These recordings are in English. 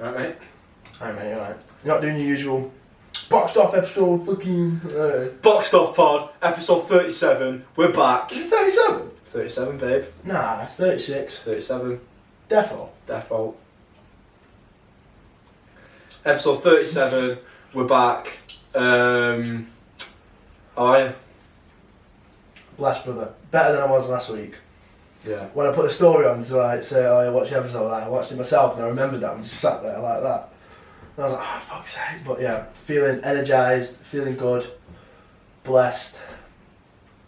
Alright, mate. Alright, mate, alright. You're not doing your usual boxed off episode fucking. Boxed Off Pod, episode 37. We're back. Is it 37? 37, babe. Nah, it's 36. 37. Defo. Default. Episode 37. We're back. How are you? Blessed, brother. Better than I was last week. Yeah. When I put a story on to like say, oh, yeah, watch the episode, like, I watched it myself and I remembered that and just sat there like that. And I was like, oh, fuck's sake. But yeah, feeling energised, feeling good, blessed.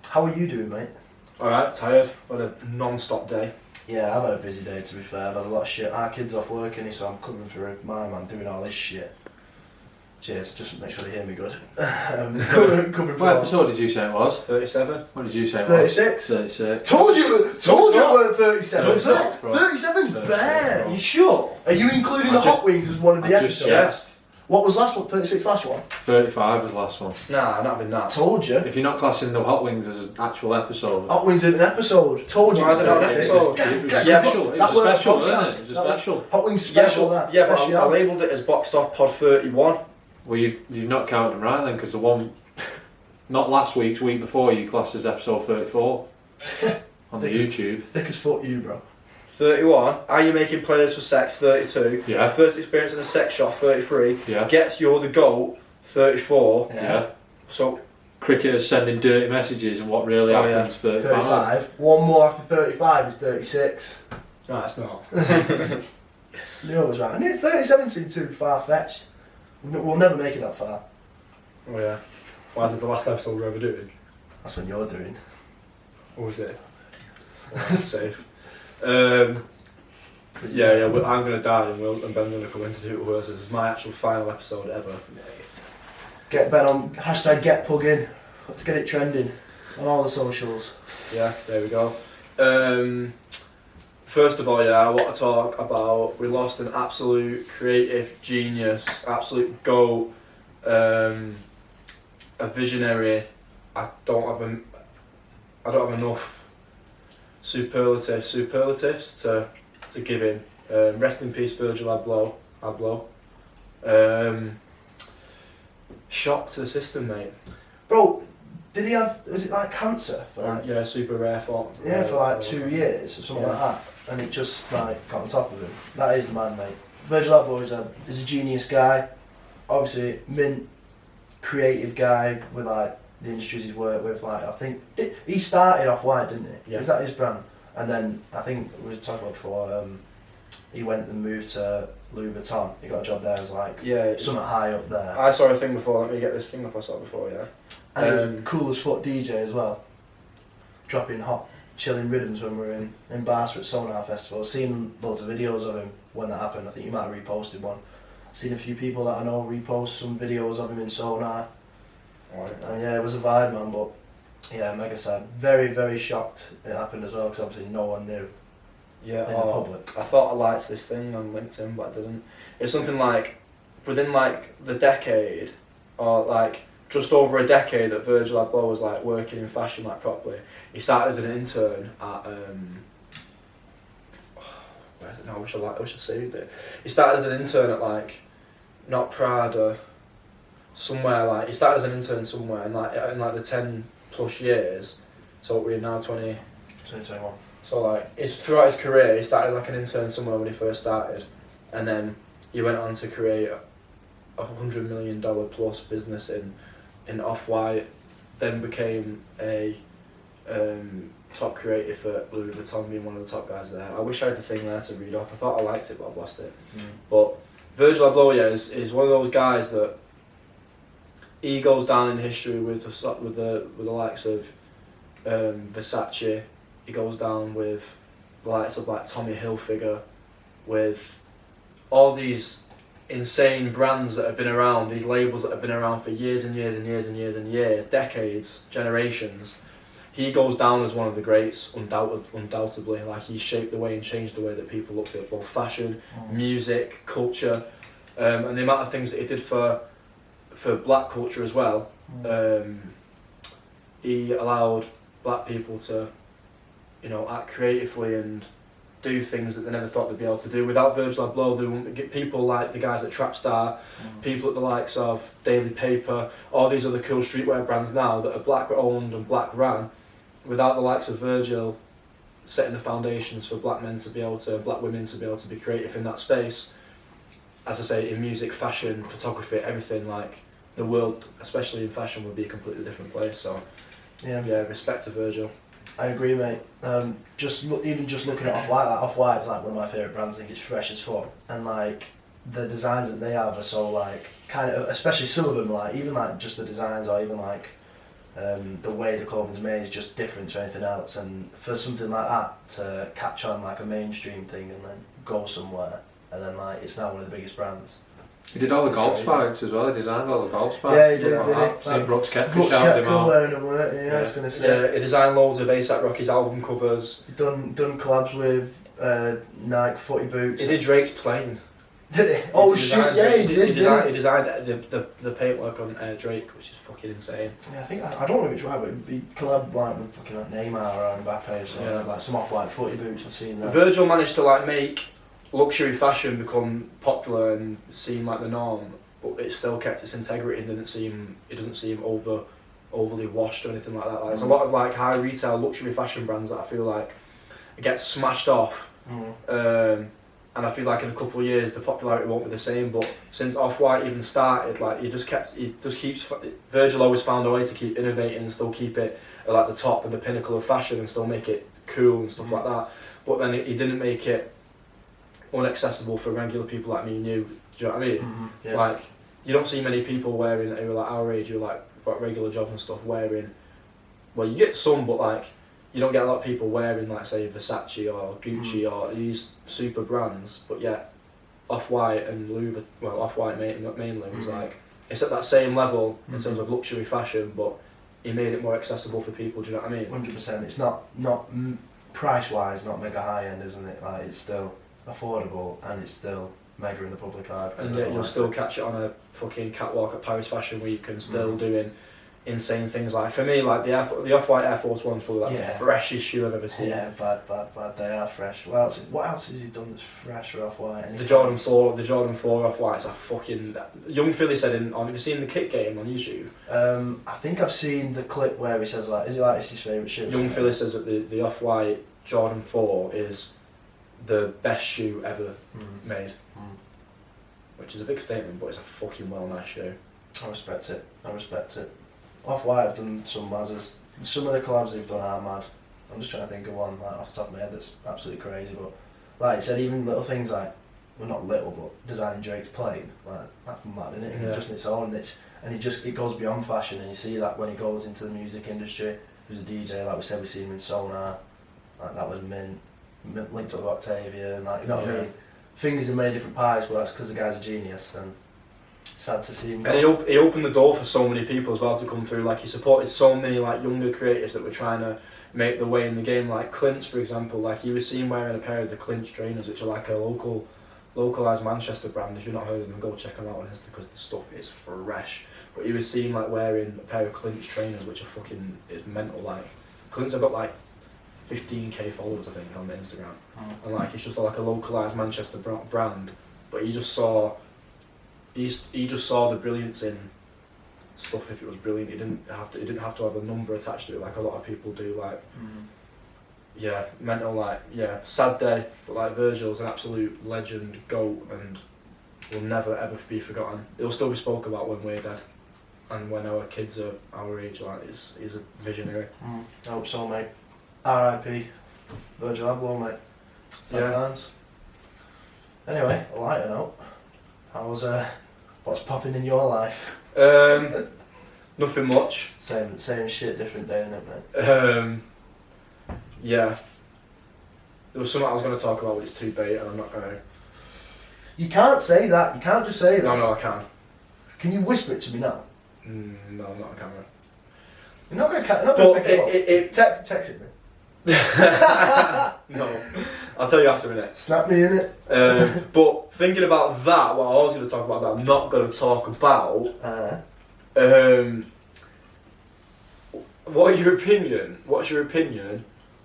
How are you doing, mate? Alright, tired. Had a non-stop day. Yeah, I've had a busy day to be fair. I've had a lot of shit. Our kid's off working, so I'm covering for my man doing all this shit. Cheers, just make sure they hear me good. Covering for What episode did you say it was? 37. What did you say it 36? was? 36. Told you it weren't 37. No, it's not, bro. 37's No, it's bare. not, bro. You sure? Are you including the I just- hot wings as one of the I just episodes? checked. What was last one? 36 last one? 35 was the last one. Nah, not been that. Told you. If you're not classing the Hot Wings as an actual episode, Hot wings in an episode. Told you. Why is it not an 36. episode? it was Yeah, a yeah, special. but It that was a weren't a special, podcast. wasn't it? It was a That was- special. Hot wings special, that. Yeah, but I Special. labelled it as Boxed Off Pod 31. Well, you've not counted them right then, because the one, not last week's, week before, you classed as episode 34 on the YouTube. Thick as fuck, you, bro. 31. Are you making players for sex? 32. Yeah. First experience in a sex shop? 33. Yeah. Gets you're the GOAT? 34. Yeah. So, Cricketers sending dirty messages and what really Oh, yeah. happens, 35. 35. One more after 35 is 36. no, it's not. Leo was right. I knew 37 seemed too far-fetched. We'll never make it that far. Oh, yeah. Why is this the last episode we're ever doing? That's when you're doing. What was it? Well, that's safe. Yeah, I'm going to die and Ben's going to come in to do it with us. This is my actual final episode ever. Nice. Get Ben on hashtag get Pug in. Let's get it trending on all the socials. Yeah, there we go. First of all, yeah, I want to talk about, we lost an absolute creative genius, absolute GOAT, a visionary. I don't have enough superlatives to give him. Rest in peace, Virgil Abloh. Shock to the system, mate. Bro, did he have, was it like cancer? For like, Yeah, super rare form. yeah, for like 2 years or something Yeah. like that. And it just like got on top of him. That is the man, mate. Virgil Abloh is a genius guy. Obviously, mint, creative guy with like the industries he's worked with. Like I think he started off white, didn't he? Yeah. Is that his brand? And then I think we were talking about before. He went and moved to Louis Vuitton. He got a job there as like Yeah. something high up there. I saw a thing before. Let me get this thing up I saw before. Yeah. And he was a cool as fuck DJ as well. Dropping hot, chilling rhythms when we were in Barca at Sonar Festival. Seen loads of videos of him when that happened. I think you might have reposted one. Seen a few people that I know repost some videos of him in Sonar. Right. And yeah, it was a vibe, man. But yeah, mega sad. Very, very shocked it happened as well because obviously no one knew Yeah. in the public. I thought I liked this thing on LinkedIn, but I didn't. It's something like within like the decade, or like just over a decade that Virgil Abloh was like working in fashion like properly. He started as an intern at where is it now? I wish I saved it. He started as an intern at like not Prada, somewhere like he started as an intern somewhere in like the 10 plus years. So we're now 2021. So like throughout his career, he started like an intern somewhere when he first started, and then he went on to create a $100 million plus business in Off-White, then became a top creative for Louis Vuitton, being one of the top guys there. I wish I had the thing there to read off. I thought I liked it, but I've lost it. But Virgil Abloh, yeah, is one of those guys that he goes down in history with the likes of Versace. He goes down with the likes of like Tommy Hilfiger, with all these insane brands that have been around, these labels that have been around for years and years and years and years and years, decades, generations. He goes down as one of the greats, undoubtedly. Like he shaped the way and changed the way that people looked at both fashion, music, culture, and the amount of things that he did for black culture as well. He allowed black people to, act creatively and do things that they never thought they'd be able to do. Without Virgil Abloh, they wouldn't get people like the guys at Trapstar, people at the likes of Daily Paper, all these other cool streetwear brands now that are black owned and black ran. Without the likes of Virgil setting the foundations for black women to be able to be creative in that space, as I say, in music, fashion, photography, everything, like the world, especially in fashion, would be a completely different place. So yeah, respect to Virgil. I agree, mate. Even just looking at Off-White, like Off-White is like one of my favourite brands. I think it's fresh as fuck, and like the designs that they have are so like kind of, especially some of them, like even like just the designs or even like the way the clothing's made is just different to anything else. And for something like that to catch on like a mainstream thing and then go somewhere, and then like it's now one of the biggest brands. He did all the golf spikes as well. He designed all the golf spikes. Yeah, he did. Seen Brooks Koepka Brooks shouted him Koepka out. wearing them, I was gonna say. Yeah, he designed loads of A$AP Rocky's album covers. He's done collabs with Nike footy boots. He did Drake's plane. Did he? Oh shit! Yeah, he did. He designed the paintwork on Drake, which is fucking insane. Yeah, I think I don't know which one, but he collabed like with fucking like Neymar or Mbappe or something, like some Off-White footy boots. I've seen that. Virgil managed to like make luxury fashion become popular and seem like the norm, but it still kept its integrity and it doesn't seem overly washed or anything like that. Like, there's a lot of like high retail luxury fashion brands that I feel like get smashed off. And I feel like in a couple of years the popularity won't be the same. But since Off-White even started, like Virgil always found a way to keep innovating and still keep it at like the top and the pinnacle of fashion and still make it cool and stuff like that. But then he didn't make it unaccessible for regular people like me and you. Do you know what I mean? Yeah. Like you don't see many people wearing who are like our age, who are like got regular jobs and stuff wearing. Well, you get some, but like you don't get a lot of people wearing like say Versace or Gucci or these super brands. But yet Off-White and Louvre, well Off-White mainly was like it's at that same level in terms of luxury fashion, but he made it more accessible for people. Do you know what I mean? 100%. It's not price wise, not mega high end, isn't it? Like it's still affordable and it's still mega in the public eye. And yet you'll still catch it on a fucking catwalk at Paris Fashion Week and still doing insane things. Like for me, like the Off-White Air Force One's probably like the freshest shoe I've ever seen. Yeah, bad. They are fresh. What else has he done that's fresh or Off-White? The Jordan 4 Off-Whites are fucking. Young Philly said have you seen the Kick Game on YouTube? I think I've seen the clip where he says like, is it like it's his favourite shoe? Young Philly says that the Off-White Jordan 4 is the best shoe ever made. Which is a big statement, but it's a fucking well nice shoe. I respect it. Off-White have done some mazzers. Some of the collabs they've done are mad. I'm just trying to think of one like off the top of my head that's absolutely crazy. But like I said, even little things like, well not little, but designing Drake's plane, like that's mad, isn't it? Yeah. Just in its own, it goes beyond fashion, and you see that when he goes into the music industry. He was a DJ, like we said, we seen him in Sonar, like that was mint linked up with Octavia, and like you know what I mean. Fingers in many different pies, but that's because the guy's a genius, and sad to see him go. And he opened the door for so many people as well to come through. Like he supported so many like younger creators that were trying to make their way in the game. Like Clint's, for example, like he was seen wearing a pair of the Clint's trainers, which are like a localized Manchester brand. If you've not heard of them, go check them out on Insta because the stuff is fresh. But he was seen like wearing a pair of Clint's trainers, which are fucking is mental. Like Clint's have got like 15k followers, I think, on Instagram, and like it's just like a localized Manchester brand. But he just saw the brilliance in stuff. If it was brilliant, it didn't have to have a number attached to it like a lot of people do. Like mental. Like sad day, but like Virgil's an absolute legend, GOAT, and will never ever be forgotten. It'll still be spoke about when we're dead. And when our kids are our age, like he's a visionary. I hope so, mate. R.I.P. Virgil Abloh, mate. Sad times. Anyway, a lighter note. What's popping in your life? Nothing much. Same shit, different day, isn't it, mate? Yeah. There was something I was going to talk about, but it's too bait, and I'm not going to. You can't say that. You can't just say that. No, I can. Can you whisper it to me now? No, I'm not on camera. You're not going to. Text it me. No, I'll tell you after a minute. Snap me in it. But thinking about that, what I was going to talk about that I'm not going to talk about. What's your opinion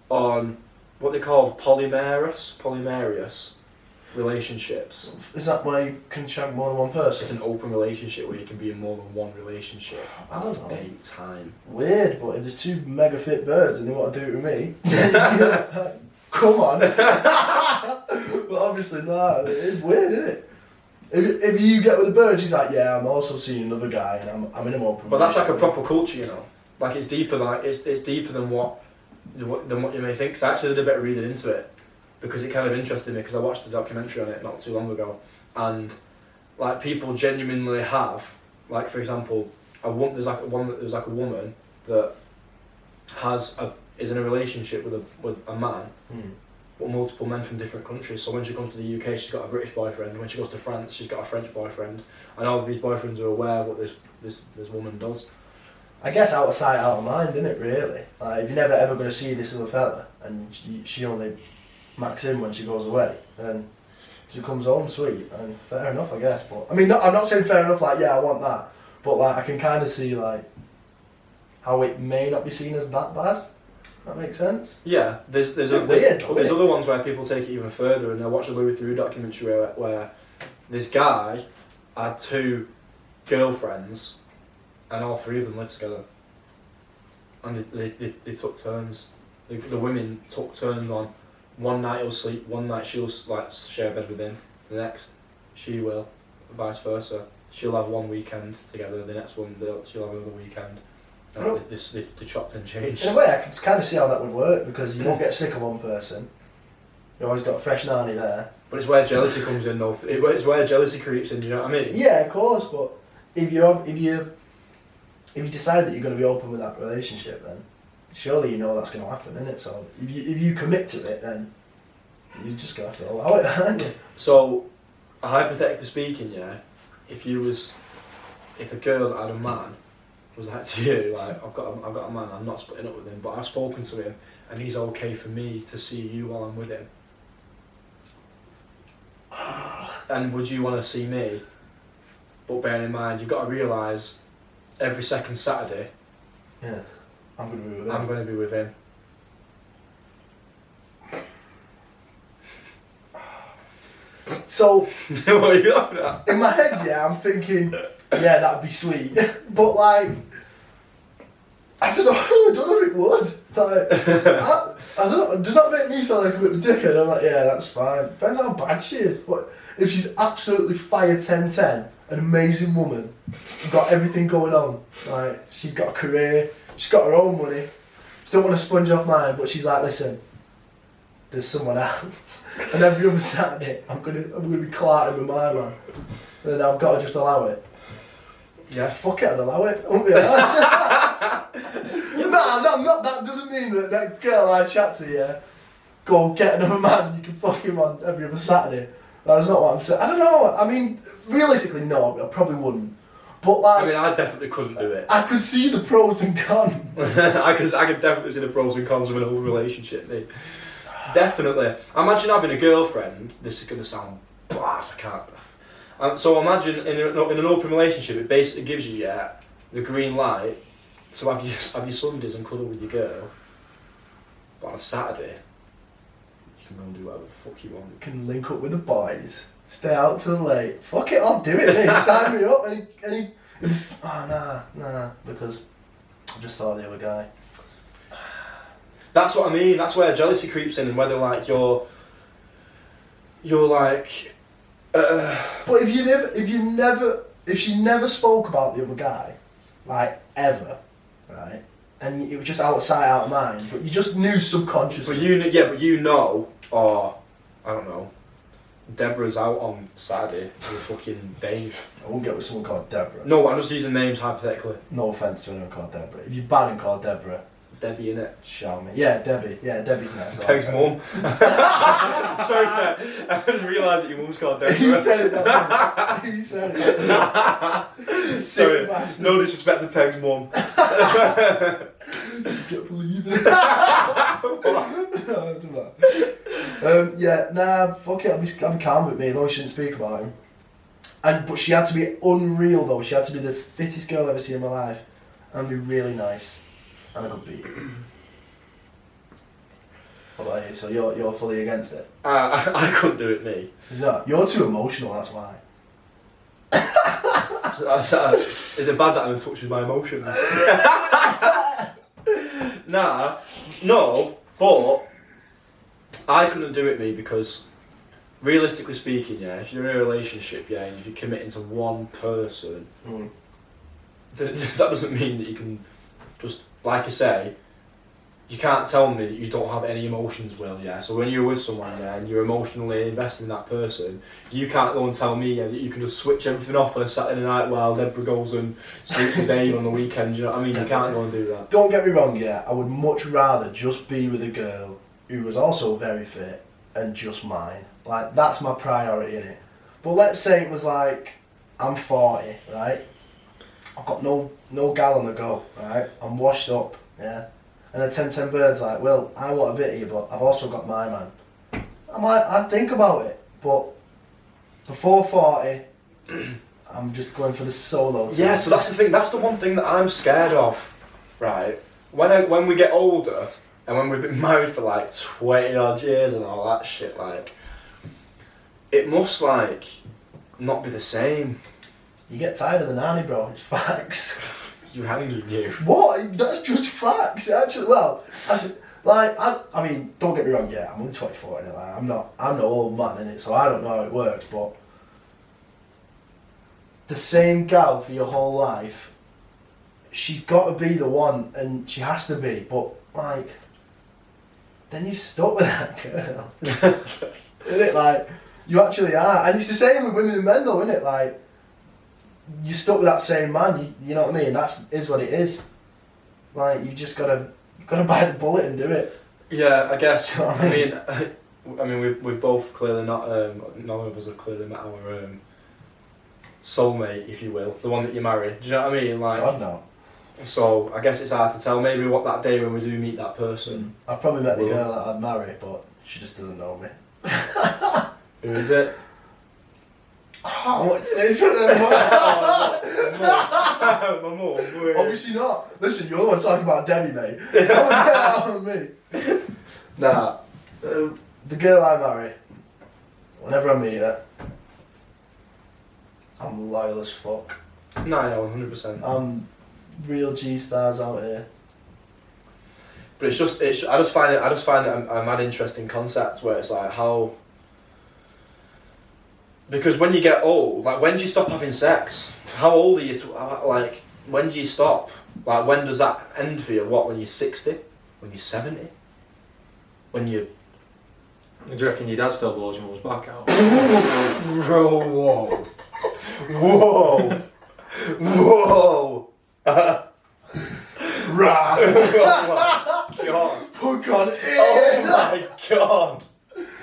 on what they call polyamorous relationships. Is that why you can shag more than one person? It's an open relationship where you can be in more than one relationship I at don't the know. same time. Weird, but if there's two mega fit birds and they want to do it with me, come on. But obviously not. It's weird, isn't it? If you get with a bird, she's like, yeah, I'm also seeing another guy and I'm in an open. But that's like a proper culture, you know. Like it's deeper than it's deeper than what you may think. So I actually did a bit of reading into it because it kind of interested me because I watched a documentary on it not too long ago, and like people genuinely have, like for example, there's like a woman that is in a relationship with a man. But multiple men from different countries. So when she comes to the UK, she's got a British boyfriend. When she goes to France, she's got a French boyfriend. And all of these boyfriends are aware of what this woman does. I guess out of sight, out of mind, isn't it, really? Like, if you're never ever going to see this other fella and she only max in when she goes away, then she comes home sweet, and fair enough, I guess. But I mean, I'm not saying fair enough, like, yeah, I want that. But like, I can kind of see, like, how it may not be seen as that bad. That makes sense? Yeah, there's other ones where people take it even further, and I watched a Louis Theroux documentary where this guy had 2 girlfriends, and all 3 of them lived together. And they took turns. The women took turns on one night he'll sleep, one night she'll like share a bed with him, the next she will, vice versa. She'll have one weekend together, the next one she'll have another weekend. They chopped and changed. In a way, I can kind of see how that would work because you won't get sick of one person. You always got a fresh nanny there. But it's where jealousy comes in, though. It's where jealousy creeps in. Do you know what I mean? Yeah, of course. But if you decide that you're going to be open with that relationship, then surely you know that's going to happen, isn't it? So if you commit to it, then you're just going to have to allow it, aren't you? So, hypothetically speaking, yeah, if a girl that had a man was like to you, like I've got a man, I'm not splitting up with him, but I've spoken to him and he's okay for me to see you while I'm with him. And would you want to see me? But bearing in mind, you've got to realise every second Saturday, yeah, I'm going to be with him. I'm going to be with him. So, What are you laughing at? in my head, yeah, I'm thinking, yeah, that'd be sweet. But like, I don't know if it would. Like, I don't know. Does that make me sound like a bit of a dickhead? I'm like, yeah, that's fine. Depends how bad she is. What if she's absolutely fire 10-10, an amazing woman, got everything going on. Like, she's got a career, she's got her own money. She don't want to sponge off mine, but she's like, listen, there's someone else. And every other Saturday, I'm gonna be clarting with my man. And I've got to just allow it. Yeah. Fuck it, I'd allow it. Won't be honest. No, I'm not. That doesn't mean that girl I chat to, yeah, go get another man, you can fuck him on every other Saturday. That's not what I'm saying. I don't know. I mean, realistically, no, I probably wouldn't. But like, I mean, I definitely couldn't do it. I could see the pros and cons. I could definitely see the pros and cons of an open relationship, mate. Definitely. Imagine having a girlfriend. This is going to sound bad, I can't. So imagine in an open relationship, it basically gives you the green light to have your Sundays and cuddle with your girl. But on a Saturday, you can go and do whatever the fuck you want. You can link up with the boys, stay out till late. Fuck it, I'll do it. Mate. Sign me up. Oh nah, because I just thought of the other guy. That's what I mean. That's where jealousy creeps in, and whether like you're like. But if she never spoke about the other guy, like ever, right, and it was just out of sight, out of mind, but you just knew subconsciously. But you know, or I don't know. Deborah's out on Saturday with fucking Dave. I won't get with someone called Deborah. No, I'm just using names hypothetically. No offence to anyone called Deborah. If you're bad and called Deborah, Debbie, innit? show me. Yeah, Debbie. Yeah, Debbie's nice. Peg's mum. Sorry, Peg. I just realised that your mum's called Deborah. You said it that way. You said it. Sorry, no disrespect to Peg's mum. I can't believe it. Yeah, nah, fuck it. I'll be calm with me. Though I shouldn't speak about him. But she had to be unreal though. She had to be the fittest girl I've ever seen in my life, and be really nice. And a good beat. What about you? So you're fully against it? I couldn't do it, me. Is that? You're too emotional, that's why. Is it bad that I'm in touch with my emotions? Nah, no, but I couldn't do it, me, because realistically speaking, yeah, if you're in a relationship, yeah, and if you're committing to one person, that doesn't mean that you can just, like I say, you can't tell me that you don't have any emotions, Will, yeah? So when you're with someone, yeah, and you're emotionally invested in that person, you can't go and tell me, yeah, that you can just switch everything off on a Saturday night while Deborah goes and sleeps with Dave on the weekend, you know what I mean? You can't go and do that. Don't get me wrong, yeah, I would much rather just be with a girl who was also very fit and just mine. Like, that's my priority in it. But let's say it was like, I'm 40, right? I've got no gal on the go, right? I'm washed up, yeah? And a 10-10 bird's like, well, I want a bit of you, but I've also got my man. I'd think about it, but before 40, I'm just going for the solo. Yeah, so that's the thing. That's the one thing that I'm scared of, right? When we get older, and when we've been married for like 20 odd years and all that shit, like, it must like not be the same. You get tired of the nanny, bro. It's facts. You're hanging you. What? That's just facts. Actually, well, I mean, don't get me wrong. Yeah, I'm only 24, and like, I'm no old man in it, so I don't know how it works. But the same gal for your whole life, she's got to be the one, and she has to be. But like, then you're stuck with that girl, isn't it? Like, you actually are, and it's the same with women and men, though, isn't it? Like, you're stuck with that same man. You know what I mean? Is what it is. Like, you've just gotta bite the bullet and do it. Yeah, I guess. I mean, we've both clearly not. None of us have clearly met our soulmate, if you will, the one that you marry. Do you know what I mean? Like, God no. So I guess it's hard to tell. Maybe what that day when we do meet that person. I've probably met the girl that I'd marry, but she just doesn't know me. Who is it? Oh, what's this for them? My mum. Obviously not. Listen, you're the one talking about Debbie, mate. Don't get out of me. Nah, the girl I marry, whenever I meet her, I'm loyal as fuck. No, yeah, 100%. I'm real G-stars out here. But I just find it a mad interesting concept where it's like how. Because when you get old, like, when do you stop having sex? How old are you? Like, when do you stop? Like, when does that end for you? What, when you're 60? When you're 70? When you... Do you reckon your dad still blows your mum's back out? Bro, whoa. Whoa. Whoa. Right. Oh my god. Fuck on in. Oh my god.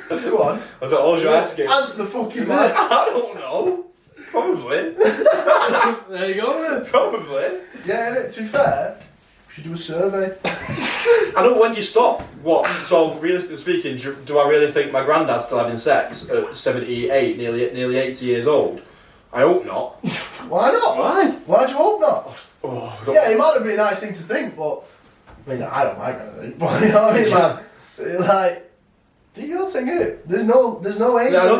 Go on. I don't know what you're asking. Answer the fucking man. I don't know. Probably. There you go, then. Probably. Yeah, innit, to be fair, we should do a survey. I don't know when you stop. What? So, realistically speaking, do I really think my granddad's still having sex at 78, nearly 80 years old? I hope not. Why not? Why? Why'd you hope not? Oh, Yeah, it might have been a nice thing to think, but I mean, I don't mind kind of thing. But you know what I mean? Like, do your thing, innit? There's no age. Yeah, I know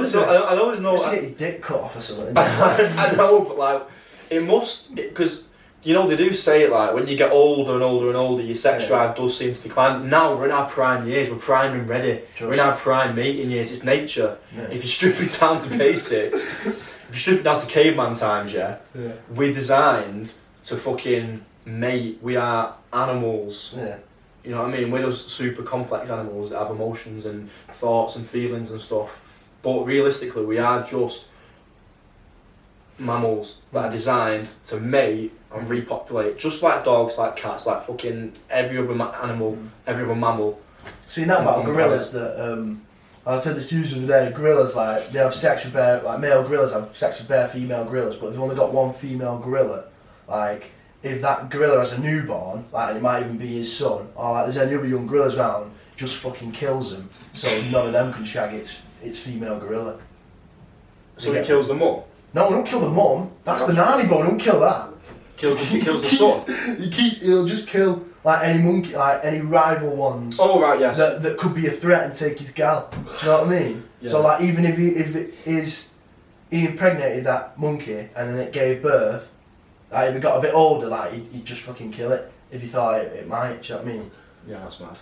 there's no. Just to get your dick cut off or something. I know, but like, it must, because you know they do say it, like, when you get older and older and older, your sex drive does seem to decline. Now we're in our prime years, we're prime and ready. We're in our prime mating years. It's nature. Yeah. If you strip it down to basics, if you strip it down to caveman times, we're designed to fucking mate. We are animals. Yeah. You know what I mean? We're just super complex animals that have emotions and thoughts and feelings and stuff. But realistically, we are just mammals that are designed to mate and repopulate, just like dogs, like cats, like fucking every other animal, every other mammal. Seen that about gorillas that I said this to you the other day. Gorillas, like, they have sex with male gorillas have sex with bare female gorillas, but they've only got one female gorilla. Like, if that gorilla has a newborn, like, and it might even be his son, or like there's any other young gorillas around, just fucking kills them, so none of them can shag its female gorilla. So he kills the mum? No, don't kill the mum. That's the nanny, bro. Don't kill that. He kills the son. He'll just kill Like any monkey, like any rival ones. Oh right, yes. That could be a threat and take his gal. Do you know what I mean? Yeah. So like even if he impregnated that monkey and then it gave birth, like if it got a bit older, like he'd just fucking kill it if he thought it might. Do you know what I mean? Yeah, that's mad.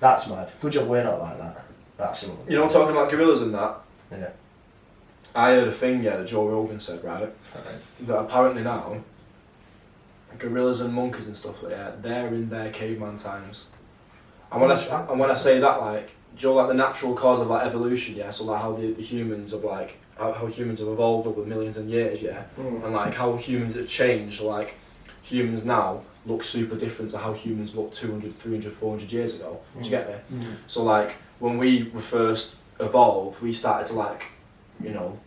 That's mad. Good job we're not like that. That's something. You know, I'm talking about gorillas and that. Yeah. I heard a thing, that Joe Rogan said, right, that apparently now, gorillas and monkeys and stuff like that, they're in their caveman times. And when I say that, like, Joe, like the natural cause of like evolution, yeah, so like how the humans have like, how humans have evolved over millions of years, yeah, and like how humans have changed, like humans now look super different to how humans looked 200, 300, 400 years ago. Do you get me? So like, when we were first evolved, we started to like, you know,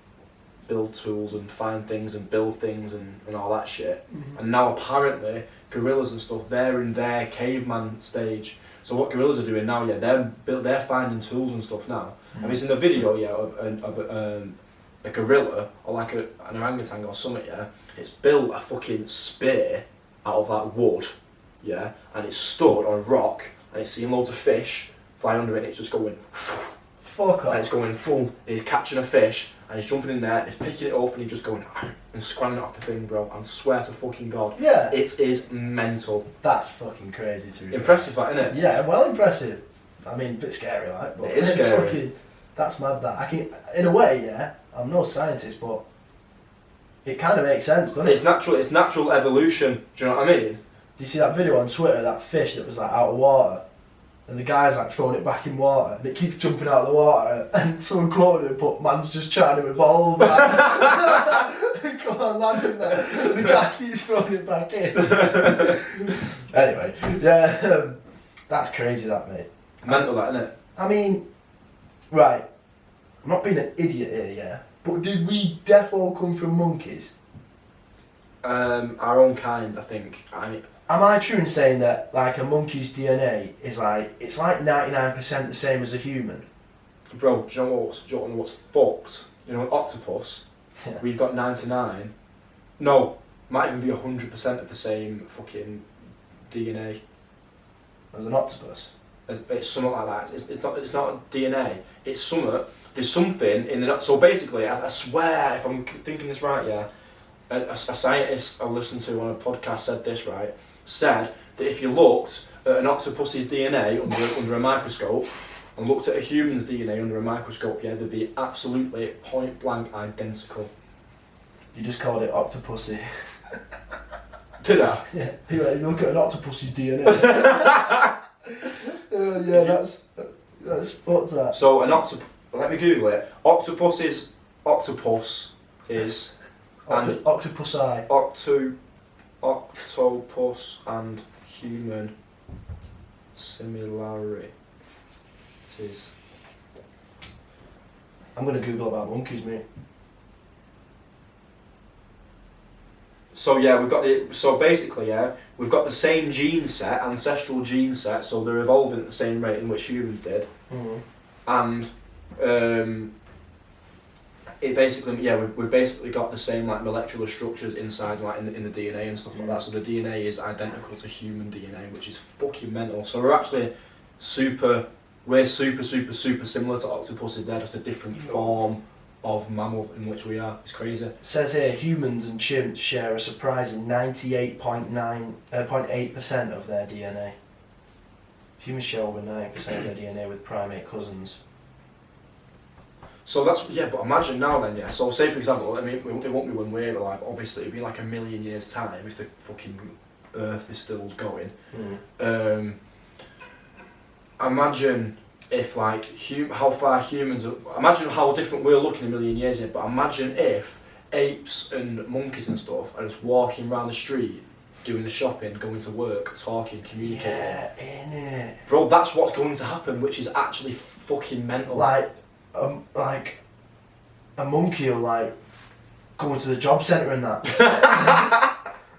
build tools and find things and build things and all that shit. And now apparently gorillas and stuff, they're in their caveman stage. So what gorillas are doing now, yeah, they're finding tools and stuff now. Have you seen the video, yeah, of a gorilla or like an orangutan or something, yeah? It's built a fucking spear out of like wood, yeah, and it's stood on a rock and it's seeing loads of fish fly under it and it's just going Fuck off. and it's going full, and he's catching a fish and he's jumping in there and he's picking it up and he's just going and scrambling it off the thing, bro. I swear to fucking God. Yeah. It is mental. That's fucking crazy to me. Impressive, that, isn't it? Yeah, well impressive. I mean, a bit scary, like, but It is it's scary. fucking, that's mad. That I can, in a way, yeah. I'm no scientist, but it kind of makes sense, doesn't it? It's natural. It's natural evolution. Do you know what I mean? Do you see that video on Twitter? That fish that was like out of water, and the guy's like throwing it back in water, and it keeps jumping out of the water, and someone quoted him, but man's just trying to evolve. Man. Come on, land in there. The guy keeps throwing it back in. Anyway, yeah, that's crazy, that mate. Mental, that, isn't it? I mean, right. I'm not being an idiot here, yeah. But did we defo come from monkeys? Our own kind, I think. Am I true in saying that like a monkey's DNA is like it's like 99% the same as a human? Bro, do you know what's fucked? You know, an octopus. Yeah. We've got 99. No, might even be 100% of the same fucking DNA. As an octopus? It's something like that. It's not DNA. It's something. There's something in the. So basically, I swear, if I'm thinking this right, yeah, a scientist I listened to on a podcast said this, right? Said that if you looked at an octopus's DNA under a microscope and looked at a human's DNA under a microscope, yeah, they'd be absolutely point blank identical. You just called it octopusy. Did I? Yeah. You look at an octopus's DNA. Yeah, that's fucked that. So an octopus. Let me Google it. Octopus is. Octopusi. Octopus and human similarities. I'm gonna Google about monkeys, mate. So yeah, we've got the same gene set, ancestral gene set, so they're evolving at the same rate in which humans did. And it basically, yeah, we've basically got the same like molecular structures inside, like in the DNA and stuff like that. So the DNA is identical to human DNA, which is fucking mental. So we're actually super similar to octopuses. They're just a different form of mammal in which we are. It's crazy. It says here humans and chimps share a surprising 98.8% of their DNA. Humans share over 9% of their DNA with primate cousins. So that's, yeah, but imagine now then, yeah. So say for example, I mean, it won't be when we're alive. Obviously, it'll be like a million years time if the fucking Earth is still going. Imagine if like how far humans are. Imagine how different we're looking a million years ago. But imagine if apes and monkeys and stuff are just walking around the street, doing the shopping, going to work, talking, communicating. Yeah, innit? Bro, that's what's going to happen, which is actually fucking mental. Like a monkey will like go into the job centre and that,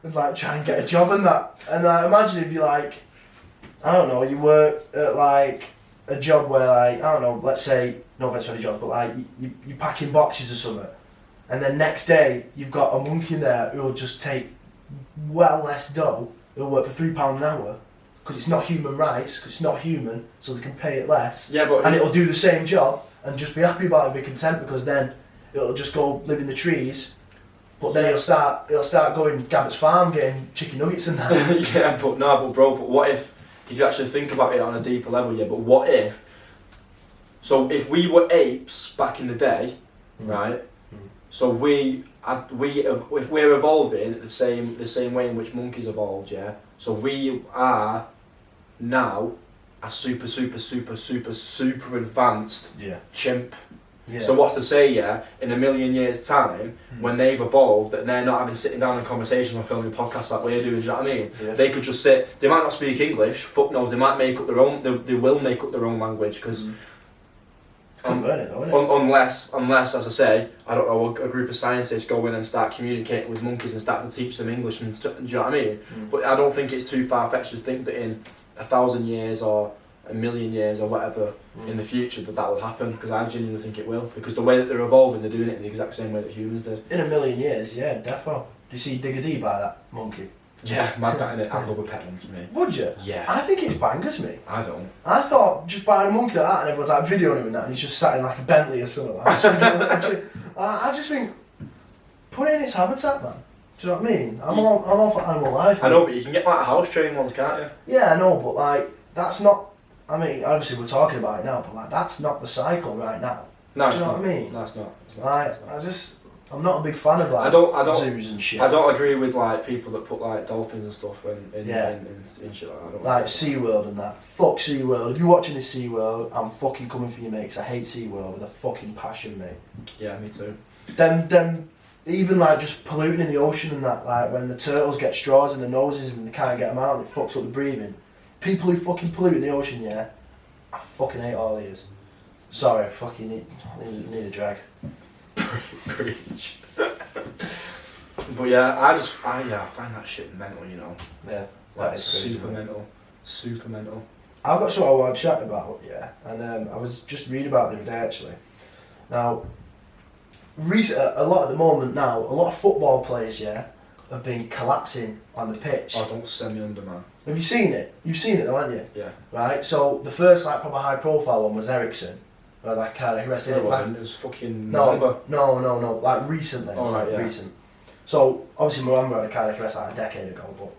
and like try and get a job and that. And imagine if you like, I don't know, you work at like a job where like, I don't know, let's say, no offense to any jobs, but like you're packing boxes or something, and then next day you've got a monkey in there who'll just take well less dough, who'll work for £3 an hour, because it's not human rights, because it's not human, so they can pay it less. Yeah, but and it'll do the same job and just be happy about it, be content, because then it'll just go live in the trees. But then he'll start going Gabbett's farm, getting chicken nuggets and that. yeah, but what if you actually think about it on a deeper level? Yeah, but what if? So if we were apes back in the day, right? So if we're evolving the same way in which monkeys evolved, yeah. So we are now a super advanced chimp. Yeah. So what's to say, yeah, in a million years' time, when they've evolved, that they're not having sitting down in conversation or filming podcasts like we're doing, do you know what I mean? Yeah. They could just sit, they might not speak English, fuck knows, they might make up their own, they will make up their own language, because unless, as I say, I don't know, a group of scientists go in and start communicating with monkeys and start to teach them English, and do you know what I mean? But I don't think it's too far-fetched to think that in 1,000 years or a million years or whatever in the future that will happen, because I genuinely think it will, because the way that they're evolving, they're doing it in the exact same way that humans did. In a million years, yeah, defo. Do you see Digger D by that monkey? Yeah, mad that innit? I'd love a pet monkey, mate. Would you? Yeah. I think it's bangers, mate. I don't. I thought just buying a monkey like that and everyone's like videoing him and that and he's just sat in like a Bentley or something like that. I just think, put it in its habitat, man. Do you know what I mean? I'm all for animal life. I know, but you can get like house trained ones, can't you? Yeah, I know, but like, that's not, I mean, obviously we're talking about it now, but like, that's not the cycle right now. No, do you know what I mean? No, it's not. Like, I'm not a big fan of like zoos and shit. I don't agree with like people that put like dolphins and stuff in shit like that. I don't like SeaWorld and that. Fuck SeaWorld. If you're watching this SeaWorld, I'm fucking coming for you, mates. I hate SeaWorld with a fucking passion, mate. Yeah, me too. Them even like just polluting in the ocean and that, like when the turtles get straws in their noses and they can't get them out and it fucks up the breathing. People who fucking pollute in the ocean, yeah, I fucking hate all these. Sorry, I fucking need a drag. Preach. But yeah, I find that shit mental, you know. Yeah, like super mental. Super mental. I've got something I want to chat about, yeah, and I was just reading about it the other day actually. Now, a lot at the moment now, a lot of football players, yeah, have been collapsing on the pitch. Oh, don't send me under, man. Have you seen it? You've seen it though, haven't you? Yeah. Right, so the first like proper high profile one was Ericsson. Where that cardiac arrest. No, it wasn't. It was fucking No, like recently. Oh, right, yeah. Recent. So obviously Muamba had a cardiac arrest like a decade ago, but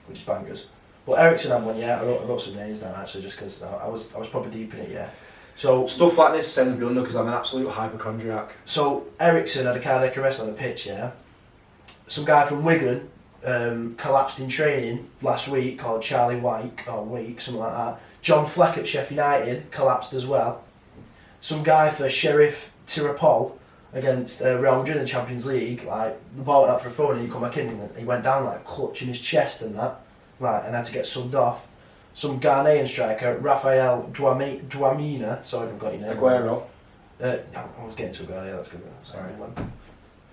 which is bangers. But Ericsson had one, yeah. I wrote some names down actually, just because I was probably deep in it, yeah. So stuff like this sends me under because I'm an absolute hypochondriac. So Ericsson had a cardiac arrest on the pitch, yeah. Some guy from Wigan collapsed in training last week, called Charlie Wyke, or Week, something like that. John Fleck at Sheffield United collapsed as well. Some guy for Sheriff Tirapol against Real Madrid in the Champions League, like the ball went out for a throw and he come back in and he went down like clutching his chest and that, like, and had to get subbed off. Some Ghanaian striker, Rafael Dwamina, sorry if I've got your name. Aguero. I was getting to Aguero, yeah, that's good.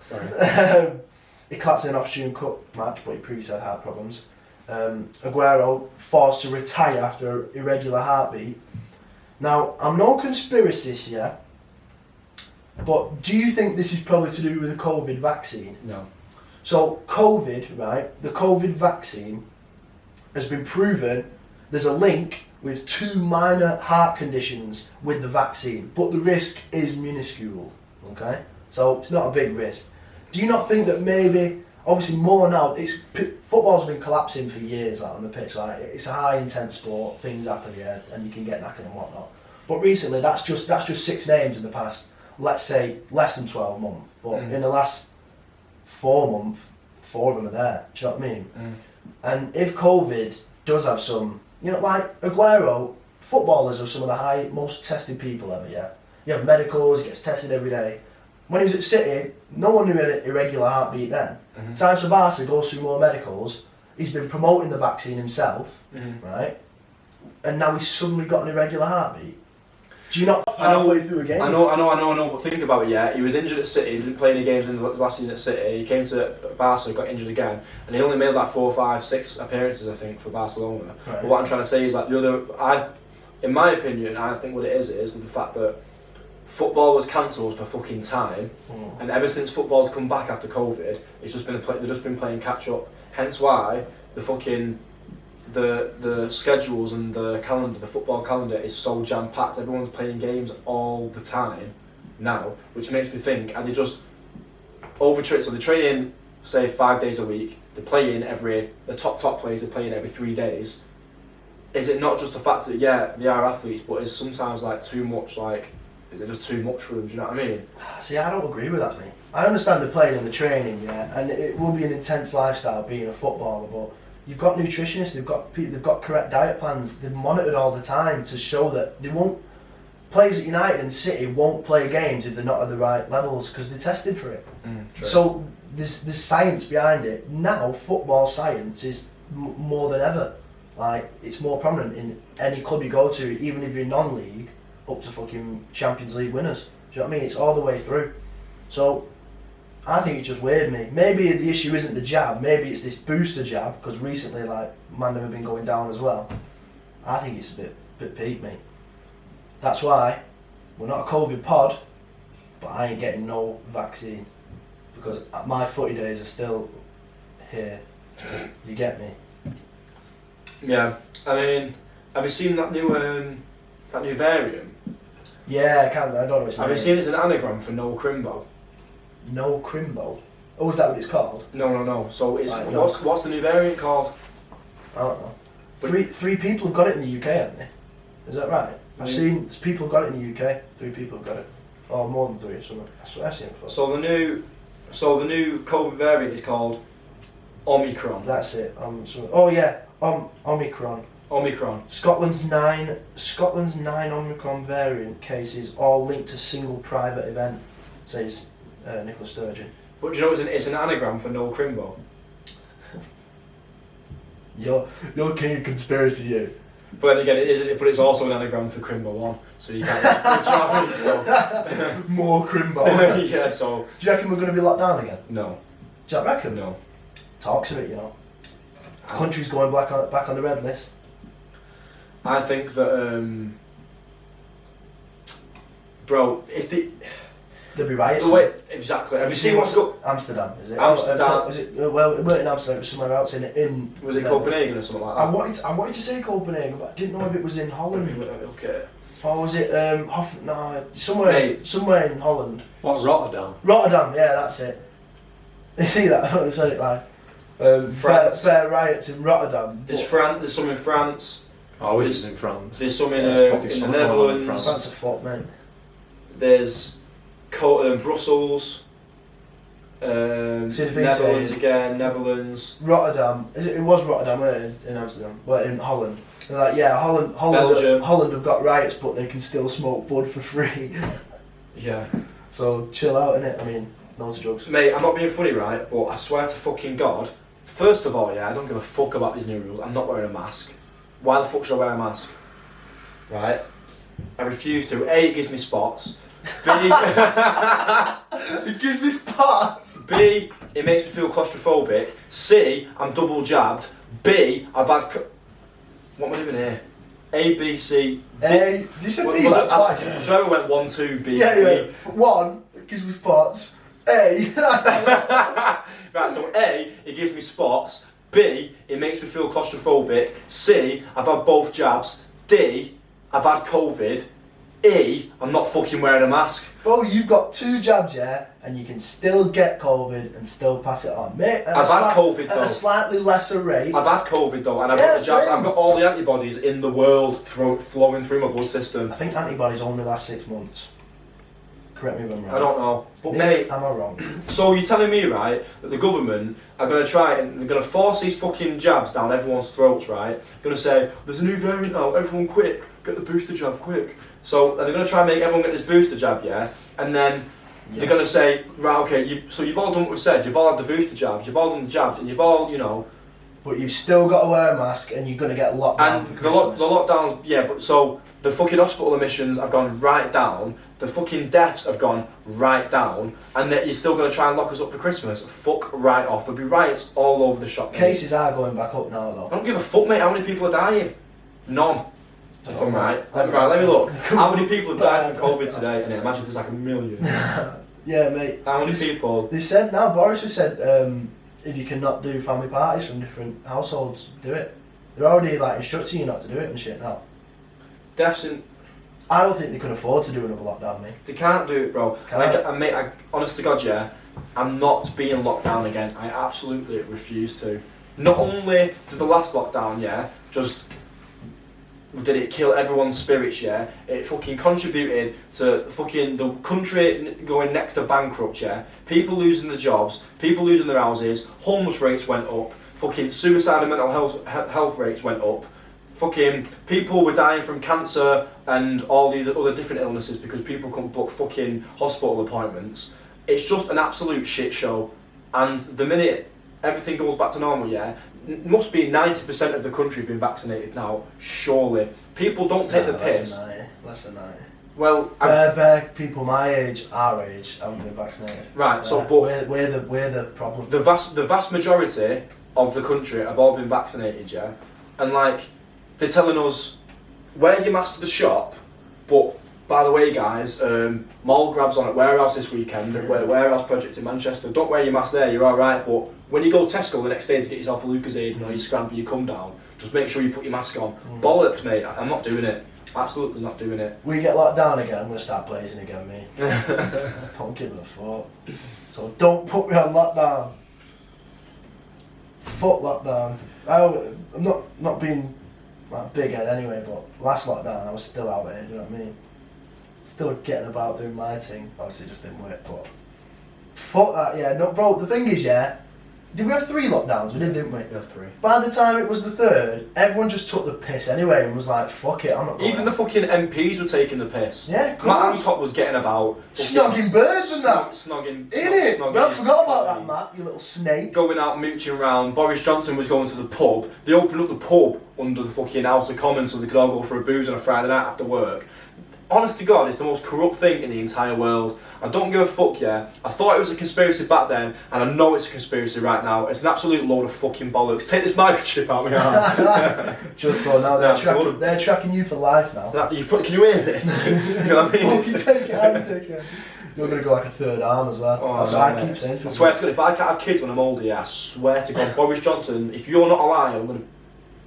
Sorry. He collapsed in an Austrian Cup match, but he previously had heart problems. Aguero forced to retire after an irregular heartbeat. Now, I'm no conspiracist, yeah, but do you think this is probably to do with the COVID vaccine? No. So, COVID, right, the COVID vaccine has been proven there's a link with 2 minor heart conditions with the vaccine, but the risk is minuscule, okay? So, it's not a big risk. Do you not think that maybe, obviously more now, football's been collapsing for years like, on the pitch, like, it's a high intense sport, things happen, yeah, and you can get knackered and whatnot. But recently, that's just 6 names in the past, let's say, less than 12 months. But in the last 4 months, 4 of them are there, do you know what I mean? And if COVID does have some, you know, like Aguero, footballers are some of the most tested people ever, yeah? You have medicals, he gets tested every day. When he was at City, no one knew he had an irregular heartbeat then. Signs for Barca, goes through more medicals. He's been promoting the vaccine himself, right? And now he's suddenly got an irregular heartbeat. Do you not halfway through a game? I know, but think about it, yeah. He was injured at City, he didn't play any games in the last season at City. He came to Barca, got injured again, and he only made like 4, 5, 6 appearances, I think, for Barcelona. Right. But what I'm trying to say is, like, in my opinion, I think what it is the fact that football was cancelled for fucking time, and ever since football's come back after COVID, they've just been playing catch up. Hence why the the schedules and the calendar, the football calendar is so jam packed. Everyone's playing games all the time now, which makes me think: are they just overtrain? So they train, say 5 days a week. They play in the top players are playing every 3 days. Is it not just the fact that they are athletes, but is sometimes like too much? Like, is it just too much for them? Do you know what I mean? See, I don't agree with that, mate. I understand the playing and the training, and it will be an intense lifestyle being a footballer, but you've got nutritionists, they've got correct diet plans, they're monitored all the time to show that they won't. Players at United and City won't play games if they're not at the right levels because they're tested for it. So there's science behind it. Now football science is more than ever. Like, it's more prominent in any club you go to, even if you're non-league, up to fucking Champions League winners. Do you know what I mean? It's all the way through. So I think it's just weird, me. Maybe the issue isn't the jab. Maybe it's this booster jab because recently, like, man, have been going down as well. I think it's a bit peak, mate. That's why we're not a COVID pod, but I ain't getting no vaccine because my footy days are still here. You get me? Yeah. I mean, have you seen that new variant? Yeah, I don't know. It's have you seen it's an anagram for no crimbo? No crimbo. Oh, is that what it's called? No. So it's Right, what's the new variant called? I don't know. Three people have got it in the UK, haven't they? Is that right? I've seen people have got it in the UK. 3 people have got it, or more than 3. So I've seen it before. So the new COVID variant is called Omicron. That's it. Omicron. Omicron. Scotland's nine Omicron variant cases all linked to single private event, says Nicola Sturgeon. But do you know it's an anagram for no crimbo? You're king of conspiracy, you. But then again, but it's also an anagram for Crimbo 1, so you can't. Do you know what I mean? So. More Crimbo. Yeah, so. Do you reckon we're going to be locked down again? No. Do you reckon? No. Talks of it, you know. Countries going back on the red list. I think that, bro, if there'll be riots. Exactly. Have you seen what's going? Amsterdam, is it? Amsterdam. Is it? Well, it weren't in Amsterdam. It was somewhere else in. Was it Copenhagen or something like that? I wanted to say Copenhagen, but I didn't know if it was in Holland. Okay. Or was it somewhere in Holland. What, Rotterdam? Rotterdam, yeah, that's it. You see that? I said it like. France. Fair riots in Rotterdam. There's some in France. Oh, this is in France. There's some in the Netherlands. France are fucked, man. There's Brussels. Netherlands again. Netherlands. Rotterdam. It was Rotterdam, weren't it, in Amsterdam? Well, in Holland. They're like, yeah, Holland. Belgium. Holland have got riots, but they can still smoke bud for free. Yeah. So chill out, innit? I mean, no to drugs. Mate, I'm not being funny, right? But I swear to fucking God. First of all, I don't give a fuck about these new rules. I'm not wearing a mask. Why the fuck should I wear a mask? Right? I refuse to. A, it gives me spots. B, it gives me spots. B, it makes me feel claustrophobic. C, I'm double jabbed. B, I've had. What am I doing here? A, B, C. D. A. Did you say B like twice? I swear I went 1, 2, B. Yeah. 1, it gives me spots. A. Right, so A, it gives me spots. B, it makes me feel claustrophobic. C, I've had both jabs. D, I've had COVID. E, I'm not fucking wearing a mask. Bro, you've got 2 jabs, yeah, and you can still get COVID and still pass it on. Mate, I've had COVID though. At a slightly lesser rate. I've had COVID though, and I've got the jabs. I've got all the antibodies in the world flowing through my blood system. I think antibodies only last 6 months. Correct me if I'm wrong. I don't know. But mate, am I wrong? So you're telling me, right, that the government are going to try and they're going to force these fucking jabs down everyone's throats, right? Going to say, there's a new variant now, everyone quick, get the booster jab quick. So they're going to try and make everyone get this booster jab, yeah? And then they're going to say, right, okay, so you've all done what we've said, you've all had the booster jabs, you've all done the jabs, and you've all, you know... But you've still got to wear a mask and you're going to get locked down for Christmas. The lockdowns, yeah, but so the fucking hospital admissions have gone right down, the fucking deaths have gone right down, and that you're still going to try and lock us up for Christmas. Fuck right off. There'll be riots all over the shop. Cases are going back up now, though. I don't give a fuck, mate. How many people are dying? None. If I'm right. Right, let me look. How many people have died from COVID today? And imagine if there's like 1 million. Yeah, mate. How many people? They said, Boris has said, if you cannot do family parties from different households, do it. They're already like instructing you not to do it and shit now. Definitely. I don't think they can afford to do another lockdown, mate. They can't do it, bro. Mate, honest to God, yeah, I'm not being locked down again. I absolutely refuse to. Not only did the last lockdown, yeah, just did it kill everyone's spirits, yeah, it fucking contributed to fucking the country going next to bankrupt, yeah, people losing their jobs, people losing their houses, homeless rates went up, fucking suicide and mental health rates went up, fucking people were dying from cancer and all these other different illnesses because people couldn't book fucking hospital appointments. It's just an absolute shit show, and the minute everything goes back to normal, yeah, must be 90% of the country being vaccinated now, surely. People don't take the piss. Less than 90. Well, bare people my age, our age, haven't been vaccinated. Right, so but we're the problem. The vast majority of the country have all been vaccinated, yeah, and like they're telling us wear your mask to the shop, but by the way, guys, mall grabs on at Warehouse this weekend. Warehouse projects in Manchester. Don't wear your mask there. You're all right, but when you go to Tesco the next day to get yourself a Lucozade or your scram for your come down, just make sure you put your mask on. Bollocks, mate. I'm not doing it. Absolutely not doing it. We get locked down again, I'm going to start blazing again, mate. Don't give a fuck. So don't put me on lockdown. Fuck lockdown. I'm not being like big head anyway, but last lockdown I was still out there, do you know what I mean? Still getting about doing my thing. Obviously it just didn't work, but fuck that, yeah. No, bro, the thing is, yeah, did we have 3 lockdowns? We did, didn't we? We had 3. By the time it was the 3rd, everyone just took the piss anyway and was like, fuck it, I'm not going. Even the fucking MPs were taking the piss. Yeah, of Matt Hancock was getting about snogging birds and that. Snogging. I forgot about that, Matt, you little snake. Going out mooching around. Boris Johnson was going to the pub. They opened up the pub under the fucking House of Commons so they could all go for a booze on a Friday night after work. Honest to God, it's the most corrupt thing in the entire world. I don't give a fuck, yeah. I thought it was a conspiracy back then, and I know it's a conspiracy right now. It's an absolute load of fucking bollocks. Take this microchip out of my arm. Just bro, now they're tracking you for life now. Can you hear me? You know what I mean? Fucking take it out, take it out. You're going to go like a 3rd arm as well. Oh, that's what I keep saying. I swear to God, if I can't have kids when I'm older, yeah, I swear to God, Boris Johnson, if you're not alive, I'm going to...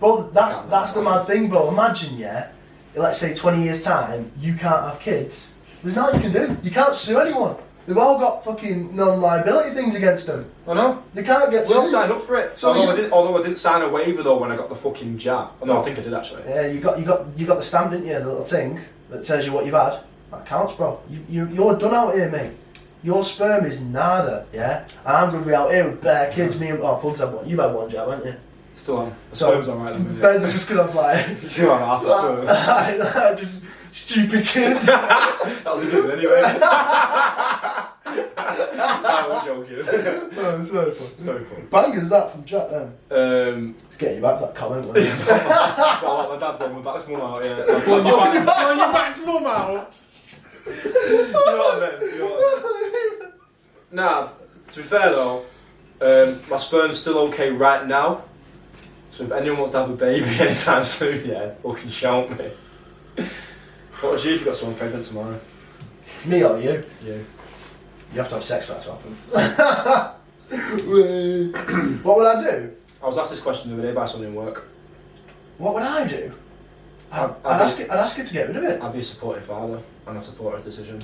Bro, that's the mad thing, bro. Imagine, yeah, let's say 20 years time, you can't have kids. There's nothing you can do. You can't sue anyone. They've all got fucking non-liability things against them. I know. They can't get sued. We all signed up for it. So although I didn't sign a waiver though when I got the fucking jab. Oh, no, I think I did actually. Yeah, you got the stamp, didn't you? The little thing that tells you what you've had. That counts, bro. You're done out here, mate. Your sperm is nada, yeah? And I'm going to be out here with bare kids, me and... Oh, Pugs had one. You've had one jab, haven't you? Still on. The sperm's alright at the minute. Ben's just going to like... Still on half the sperm. Just stupid kids. That was a good one anyway. I was joking. No, it's so fun. So fun. Bangers that from Jack then. Let's get you back to that comment, man. My dad brought my back's mum out, yeah. Your back's mum out? You know what I mean? Nah, to be fair though, my sperm's still okay right now. So if anyone wants to have a baby anytime soon, yeah, fucking shout me. What would you do if you got someone pregnant tomorrow? Me or you? You. You have to have sex for that to happen. What would I do? I was asked this question the other day by someone in work. What would I do? I'd ask her to get rid of it. I'd be a supportive father, and I'd support her decision.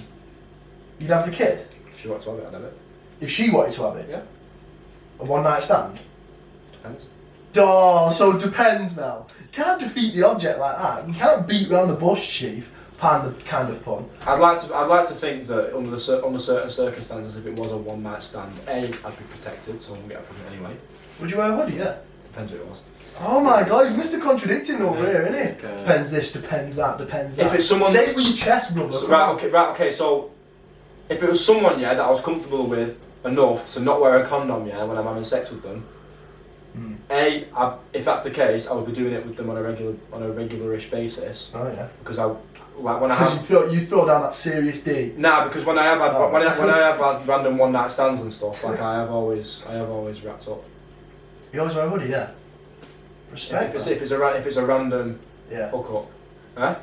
You'd have the kid? If she wanted to have it, I'd have it. If she wanted to have it? Yeah. A one night stand? Depends. Oh, so it depends now. You can't defeat the object like that. You can't beat around the bush, Chief. Pardon the kind of pun. I'd like to think that under certain circumstances, if it was a one night stand, I'd be protected, so I wouldn't get pregnant anyway. Would you wear a hoodie? Yeah. Depends who it was. Oh my God, he's Mr. Contradicting over here, isn't he? Okay. Depends this, depends that, depends that. If it's someone, say it with your chest, brother. So, right, okay. So, if it was someone, yeah, that I was comfortable with enough to not wear a condom, yeah, when I'm having sex with them. If that's the case, I would be doing it with them on a regularish basis. Oh yeah. Because when I have you throw down that serious D. Nah, because when I have had when I have had random one night stands and stuff, like I have always wrapped up. You always wear a hoodie, yeah. Respect. If it's a random hookup, huh?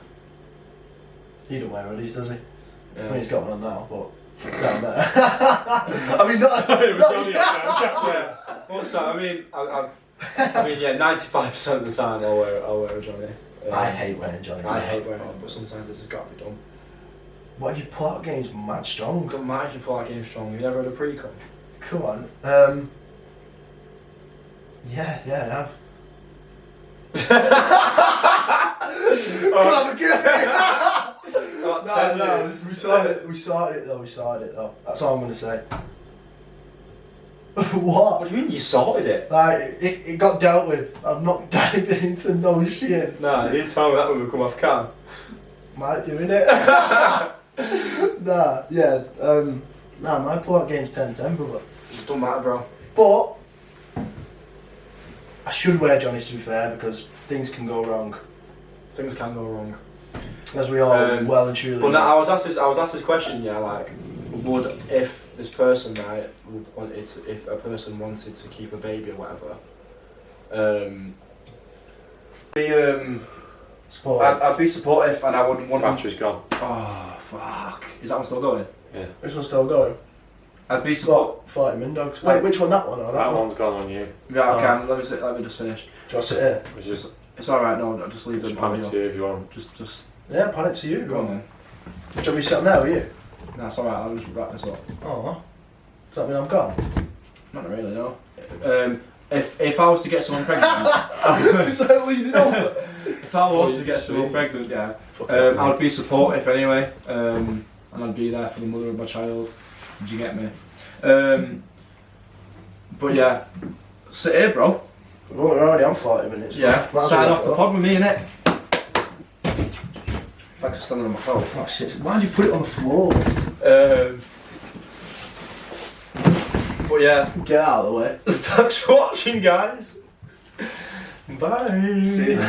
He don't wear hoodies, does he? Yeah. I mean, he's got one on now, but down there. I mean, not. Sorry, it was Johnny. Yeah. Also, I mean, I mean, yeah, 95% of the time I'll wear a Johnny. I hate wearing Johnny. I hate wearing it, but sometimes this has got to be done. What your pull-out game's mad strong. Doesn't matter if you pull out game strong. You never had a pre-cum. Come on. Yeah, I have. Come on, give No, we sorted it though. That's all I'm gonna say. What? What do you mean you sorted it? Like, it got dealt with. I'm not diving into no shit. Nah, you didn't tell me that when we come off cam. Might doing it. Nah, my pull-out game's 10-10, brother. It don't matter, bro. But I should wear Johnny's, to be fair, because things can go wrong, Things can go wrong. as we all well and truly But know. no, I was asked this question, yeah, like, would if this person, right, if a person wanted to keep a baby or whatever, I'd be supportive, and I wouldn't want. Battery's gone. Oh fuck! Is that one still going? Yeah. This one's still going. I'd be support. 40 min dogs. Wait, which one? That one or That one? one's gone on you. Yeah, okay. Oh. Let me just finish. Do you want to sit here? It's just It's all right. No, just leave them. pan it to you if you want. Just Yeah, pan it to you. go on then. Do you want me to sit there with you? No, it's all right. I'll just wrap this up. Oh, does that mean I'm gone? Not really, no. If I was to get someone pregnant, Is that leaning over? if I was to get someone pregnant, yeah, I would be supportive anyway, and I'd be there for the mother of my child. Did you get me? But yeah, sit here, bro. We're already on 40 minutes. Yeah, Might as sign well off the wrap pod with me, innit? Thanks for standing on my phone. up. Oh shit, why'd you put it on the floor? But yeah, Get out of the way. thanks for watching, guys. Bye. See you.